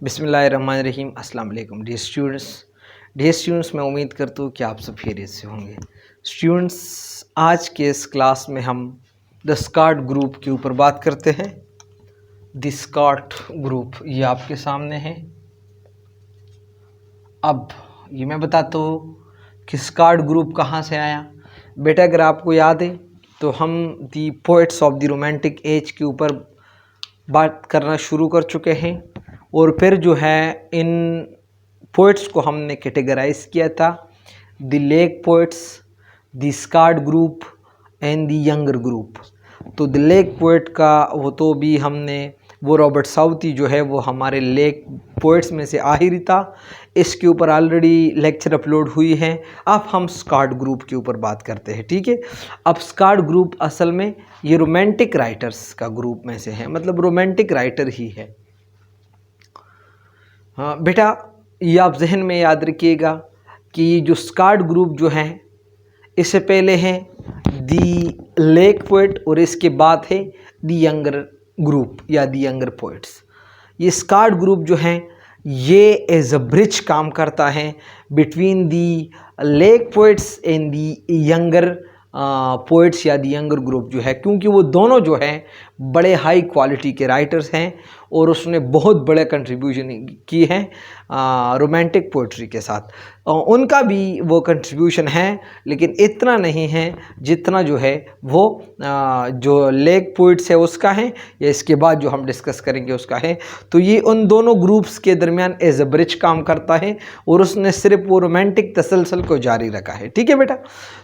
बिस्मिल्लाहिर्रहमानिर्रहीम। अस्सलाम वालेकुम डियर स्टूडेंट्स, मैं उम्मीद करता हूँ कि आप सब खैरियत से होंगे। स्टूडेंट्स, आज के इस क्लास में हम द स्कार्ट ग्रुप के ऊपर बात करते हैं। द स्कार्ट ग्रुप ये आपके सामने है। अब ये मैं बताता हूँ कि स्कार्ट ग्रुप कहाँ से आया। बेटा, अगर आपको याद है तो हम the poets of the romantic age के ऊपर बात करना शुरू कर चुके हैं और फिर जो है इन पोएट्स को हमने कैटेगराइज किया था, the lake poets, the skirt group and the younger group. तो द लेक पोएट का वो तो भी हमने वो रॉबर्ट साउथी जो है वो हमारे लेक पोएट्स में से आखिरी था। इसके ऊपर ऑलरेडी लेक्चर अपलोड हुई है। अब हम स्कार्ट ग्रुप के ऊपर बात करते हैं, ठीक है। अब स्कार्ट ग्रुप असल में ये रोमांटिक राइटर्स का ग्रुप में से है, मतलब रोमांटिक राइटर ही है। हाँ बेटा, ये आप जहन में याद रखिएगा कि जो स्कार्ट ग्रुप जो है इससे पहले है दी लेक पोएट और इसके बाद है दी यंगर ग्रुप या दी यंगर पोएट्स। ये स्कार्ट ग्रुप जो है ये एज अ ब्रिज काम करता है between the lake poets and the younger poets या दी यंगर ग्रुप जो है, क्योंकि वो दोनों जो हैं बड़े हाई क्वालिटी के राइटर्स हैं और उसने बहुत बड़े कंट्रीब्यूशन की है रोमांटिक पोइट्री के साथ। उनका भी वो कंट्रीब्यूशन है लेकिन इतना नहीं है जितना जो है वो जो लेक पोइट्स है उसका है या इसके बाद जो हम डिस्कस करेंगे उसका है। तो ये उन दोनों ग्रुप्स के दरमियान एज अ ब्रिज काम करता है और उसने सिर्फ वो रोमांटिक तसलसल को जारी रखा है, ठीक है बेटा।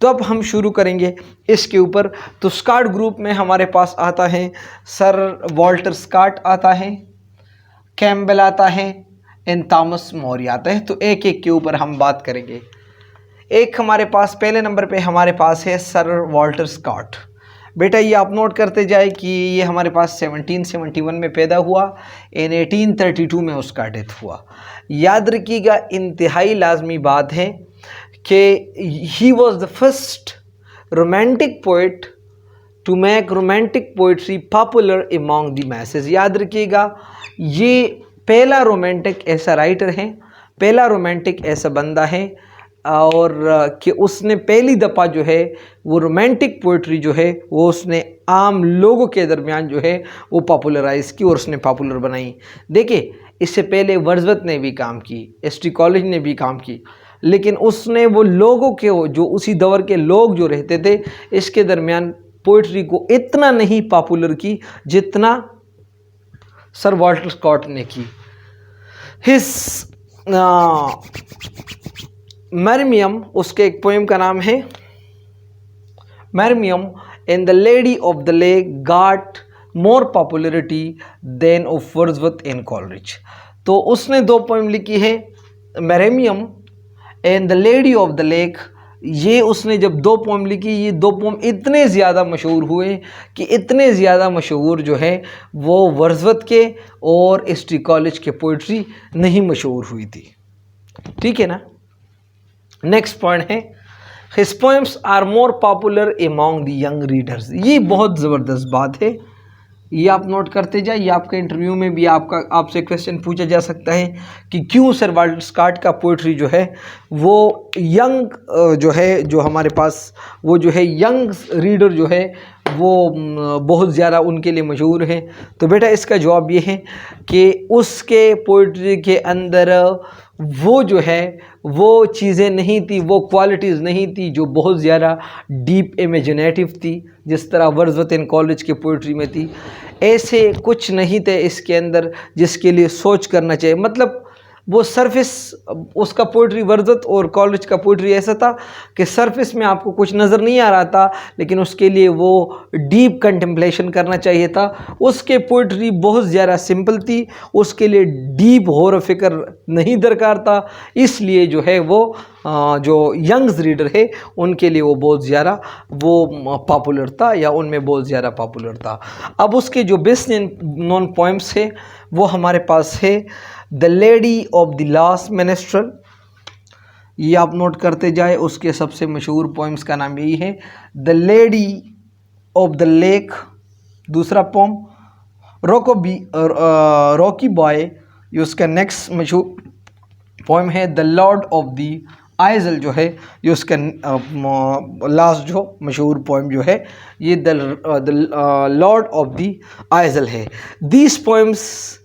तो अब हम शुरू करेंगे इसके ऊपर। तो स्कार्ट ग्रुप में हमारे पास आता है सर वॉल्टर स्कार्ट आता है, कैम्बेल आता है एंड थॉमस मोरी आता है। तो एक एक के ऊपर हम बात करेंगे। एक हमारे पास पहले नंबर पे हमारे पास है सर वॉल्टर स्कॉट। बेटा ये आप नोट करते जाए कि ये हमारे पास 1771 में पैदा हुआ एंड 1832 में उसका डेथ हुआ। याद रखिएगा, इंतहाई लाजमी बात है कि he was the first romantic poet to make romantic poetry popular among the masses. याद रखिएगा, ये पहला रोमांटिक ऐसा राइटर है, पहला रोमांटिक ऐसा बंदा है और कि उसने पहली दफ़ा जो है वो रोमांटिक पोइट्री जो है वो उसने आम लोगों के दरमियान जो है वो पॉपुलराइज़ की और उसने पॉपुलर बनाई। देखिए, इससे पहले वर्ड्सवर्थ ने भी काम की, एस.टी. कॉलेज ने भी काम की, लेकिन उसने वो लोगों के जो उसी दौर के लोग जो रहते थे इसके दरमियान पोइट्री को इतना नहीं पॉपुलर की जितना सर वॉल्टर स्कॉट ने की। हिज मरमियम, उसके एक पोएम का नाम है Marmion and the Lady of the Lake got more popularity than of Wordsworth and Coleridge. तो उसने दो पोएम लिखी है, Marmion and the Lady of the Lake. ये उसने जब दो पोएम लिखी, ये दो पोएम इतने ज़्यादा मशहूर हुए कि इतने ज़्यादा मशहूर जो है वो वर्ड्सवर्थ के और एस.टी. कॉलेज के पोइट्री नहीं मशहूर हुई थी, ठीक है ना। नेक्स्ट पॉइंट है his poems are more popular among the young readers. ये बहुत ज़बरदस्त बात है, ये आप नोट करते जाए। ये आपके इंटरव्यू में भी आपसे क्वेश्चन पूछा जा सकता है कि क्यों सर वॉल्टर स्कॉट का पोइट्री जो है वो यंग जो है, जो हमारे पास वो जो है यंग रीडर जो है वो बहुत ज़्यादा उनके लिए मशहूर है। तो बेटा इसका जवाब ये है कि उसके पोइट्री के अंदर वो जो है वो चीज़ें नहीं थी, वो क्वालिटीज़ नहीं थी जो बहुत ज़्यादा डीप इमेजिनेटिव थी जिस तरह वर्ड्सवर्थ एंड कॉलेज के पोइट्री में थी। ऐसे कुछ नहीं थे इसके अंदर जिसके लिए सोच करना चाहिए। मतलब वो सरफेस, उसका पोइट्री वर्ड्सवर्थ और कॉलेज का पोइट्री ऐसा था कि सरफेस में आपको कुछ नज़र नहीं आ रहा था, लेकिन उसके लिए वो डीप कंटेम्पलेशन करना चाहिए था। उसके पोइट्री बहुत ज़्यादा सिंपल थी, उसके लिए डीप गौर फिक्र नहीं दरकार था, इसलिए जो है वो जो यंग्स रीडर है उनके लिए वो बहुत ज़्यादा वो पॉपुलर था या उनमें बहुत ज़्यादा पॉपुलर था। अब उसके जो बेस्ट नॉन पोएम्स है वो हमारे पास है the Lady of the last minstrel. ये आप नोट करते जाए, उसके सबसे मशहूर पोएम्स का नाम यही है the Lady of the lake. दूसरा पोम रॉकी बॉय ये उसका नेक्स्ट मशहूर पोएम है the Lord of the Aizawl जो है, ये उसका लास्ट जो मशहूर पोएम जो है ये the Lord of the Isles है। These poems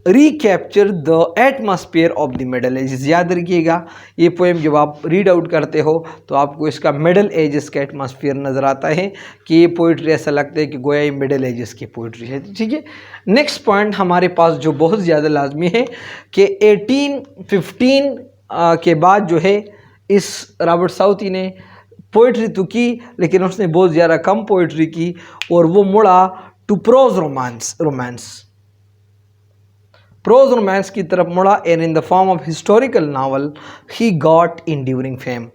recapture the atmosphere of the Middle Ages. याद रखिएगा ये पोएम जब आप रीड आउट करते हो तो आपको इसका मिडल एजेस का एटमॉस्फेयर नज़र आता है कि ये पोइट्री ऐसा लगता है कि गोया ये मिडल एजेस की पोइट्री है। ठीक है, नेक्स्ट पॉइंट हमारे पास जो बहुत ज़्यादा लाजमी है कि 1815 के बाद जो है इस रॉबर्ट साउथी ने पोइट्री तो की लेकिन उसने बहुत ज़्यादा कम पोइट्री की और वो मुड़ा टू प्रोज रोमांस की तरफ मुड़ा and in the form of historical novel he got enduring fame.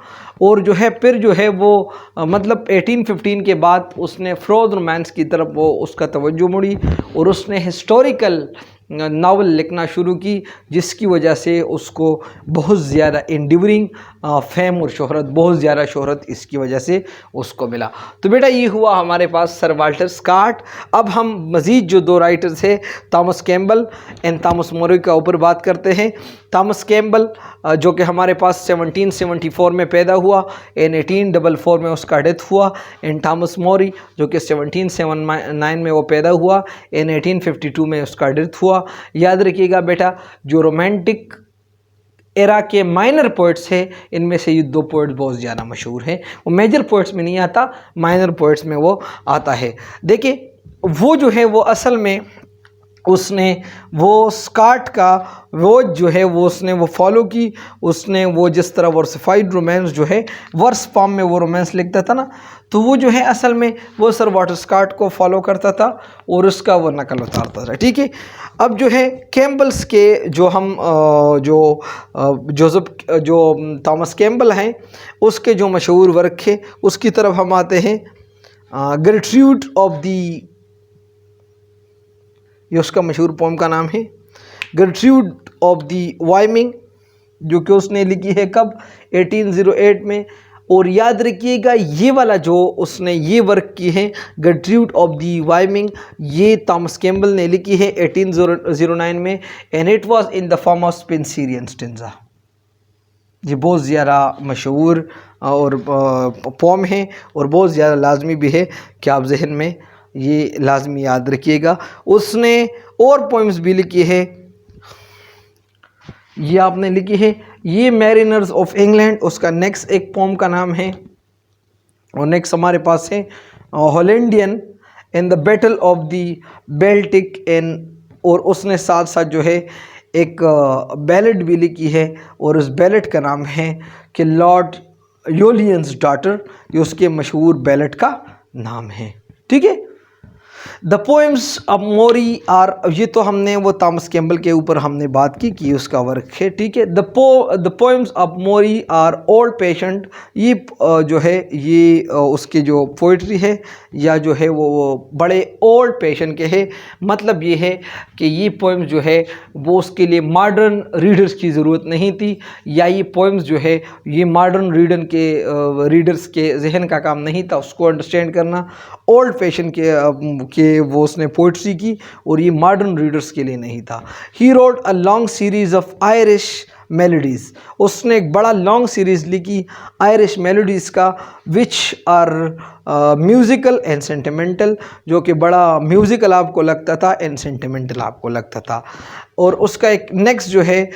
और जो है फिर जो है वो मतलब 1815 के बाद उसने प्रोज रोमांस की तरफ वो उसका तवज्जो मुड़ी और उसने हिस्टोरिकल नावल लिखना शुरू की जिसकी वजह से उसको बहुत ज़्यादा इंड्यूरिंग फेम और शोहरत, बहुत ज़्यादा शोहरत इसकी वजह से उसको मिला। तो बेटा ये हुआ हमारे पास सर वाल्टर स्कॉट। अब हम मज़ीद जो दो राइटर्स हैं थॉमस कैम्पबेल एंड थॉमस मोरी का ऊपर बात करते हैं। थॉमस कैम्पबेल जो कि हमारे पास 1774 में पैदा हुआ एंड 1844 में उसका डेथ हुआ एंड थॉमस मोरी जो कि 1779 में वो पैदा हुआ एंड 1852 में उसका डेथ हुआ। याद रखिएगा बेटा जो रोमांटिक एरा के माइनर पोइट्स हैं इनमें से ये दो पोइट्स बहुत ज़्यादा मशहूर हैं। वो मेजर पोइट्स में नहीं आता, माइनर पोइट्स में वो आता है। देखिए वो जो है वो असल में उसने वो स्कॉट का वो जो है वो उसने वो फॉलो की। उसने वो जिस तरह वर्सिफाइड रोमांस जो है वर्स फॉर्म में वो रोमांस लिखता था ना, तो वो जो है असल में वो सर वाल्टर स्कॉट को फॉलो करता था और उसका वो नकल उतारता था। ठीक है, अब जो है कैम्पबेल्स के जो हम जो थॉमस कैम्पबेल हैं उसके जो मशहूर वर्क है उसकी तरफ हम आते हैं। गर्ट्रूड ऑफ दी, ये उसका मशहूर पोम का नाम है गर्ट्रूड ऑफ दी वाइमिंग जो कि उसने लिखी है कब 1808 में। और याद रखिएगा ये वाला जो उसने ये वर्क की है गर्ट्रूड ऑफ दी वाइमिंग ये थॉमस कैम्पबेल ने लिखी है 1809 में and it was in the form of Spenserian stanza. ये बहुत ज़्यादा मशहूर और पोम है और बहुत ज़्यादा लाजमी भी है कि आप जहन में ये लाजमी याद रखिएगा। उसने और पोइम्स भी लिखी है, ये आपने लिखी है ये मैरिनर्स ऑफ इंग्लैंड, उसका नेक्स्ट एक पोम का नाम है। और नेक्स्ट हमारे पास है Hohenlinden in the Battle of the Baltic and, और उसने साथ साथ जो है एक बैलेट भी लिखी है और उस बैलेट का नाम है कि लॉर्ड योलियंस डॉटर, ये उसके मशहूर बैलेट का नाम है। ठीक है, the poems of Moore are, ये तो हमने वो थॉमस कैम्पबेल के ऊपर हमने बात की उसका वर्क है। ठीक है, the poems of Moore are old patient, ये जो है ये उसके जो पोइट्री है या जो है वो बड़े ओल्ड पेशेंट के है। मतलब ये है कि ये पोएम्स जो है वो उसके लिए मॉडर्न रीडर्स की ज़रूरत नहीं थी, या ये पोएम्स जो है ये मॉडर्न रीडर्स के जहन का काम नहीं था उसको अंडरस्टैंड करना। ओल्ड पेशेंट के वो उसने पोइट्री की और ये मॉडर्न रीडर्स के लिए नहीं था। He wrote a long series of Irish melodies, उसने एक बड़ा लॉन्ग सीरीज़ लिखी आयरिश मेलोडीज़ का which are musical and sentimental, जो कि बड़ा म्यूज़िकल आपको लगता था एंड सेंटिमेंटल आपको लगता था। और उसका एक नेक्स्ट जो है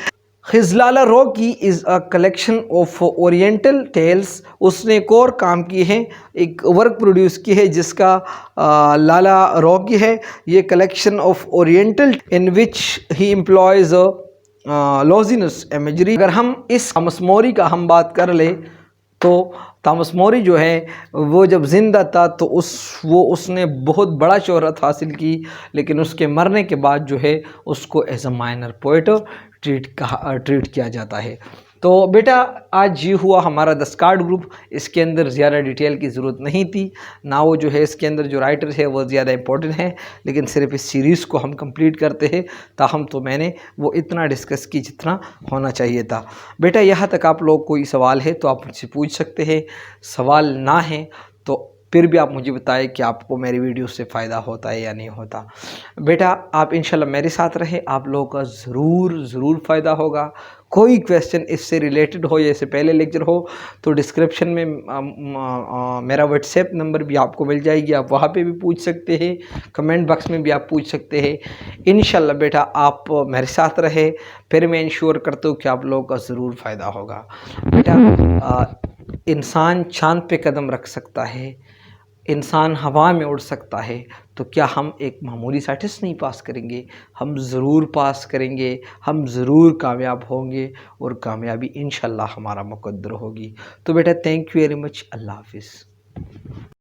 his Lalla Rookh is a collection of oriental tales, उसने एक और काम की है, एक वर्क प्रोड्यूस की है जिसका लाला रॉकी है। ये collection of oriental in which he employs luscious imagery. अगर हम इस थॉमस मोरी का हम बात कर ले तो थॉमस मोरी जो है वो जब ज़िंदा था तो उसने बहुत बड़ा शोहरत हासिल की, लेकिन उसके मरने के बाद जो है उसको as a minor poet treat किया जाता है। तो बेटा आज ये हुआ हमारा द स्कॉट ग्रुप, इसके अंदर ज़्यादा डिटेल की ज़रूरत नहीं थी ना, वो जो है इसके अंदर जो राइटर है वो ज़्यादा इंपॉर्टेंट है, लेकिन सिर्फ इस सीरीज़ को हम कंप्लीट करते हैं ताहम तो मैंने वो इतना डिस्कस की जितना होना चाहिए था। बेटा यहाँ तक आप लोग कोई सवाल है तो आप मुझसे पूछ सकते हैं, सवाल ना है तो फिर भी आप मुझे बताएं कि आपको मेरी वीडियो से फ़ायदा होता है या नहीं होता। बेटा आप इंशाल्लाह मेरे साथ रहें, आप लोगों का ज़रूर फ़ायदा होगा। कोई क्वेश्चन इससे रिलेटेड हो या इससे पहले लेक्चर हो तो डिस्क्रिप्शन में मेरा व्हाट्सएप नंबर भी आपको मिल जाएगी, आप वहाँ पे भी पूछ सकते हैं, कमेंट बॉक्स में भी आप पूछ सकते हैं। इंशाल्लाह बेटा आप मेरे साथ रहे, फिर मैं इंश्योर करता हूँ कि आप लोगों का ज़रूर फ़ायदा होगा। बेटा इंसान चाँद पे कदम रख सकता है, इंसान हवा में उड़ सकता है, तो क्या हम एक मामूली सा टेस्ट नहीं पास करेंगे? हम ज़रूर पास करेंगे, हम ज़रूर कामयाब होंगे और कामयाबी इंशाल्लाह हमारा मुक़द्दर होगी। तो बेटा थैंक यू वेरी मच। अल्लाह हाफ़िज़।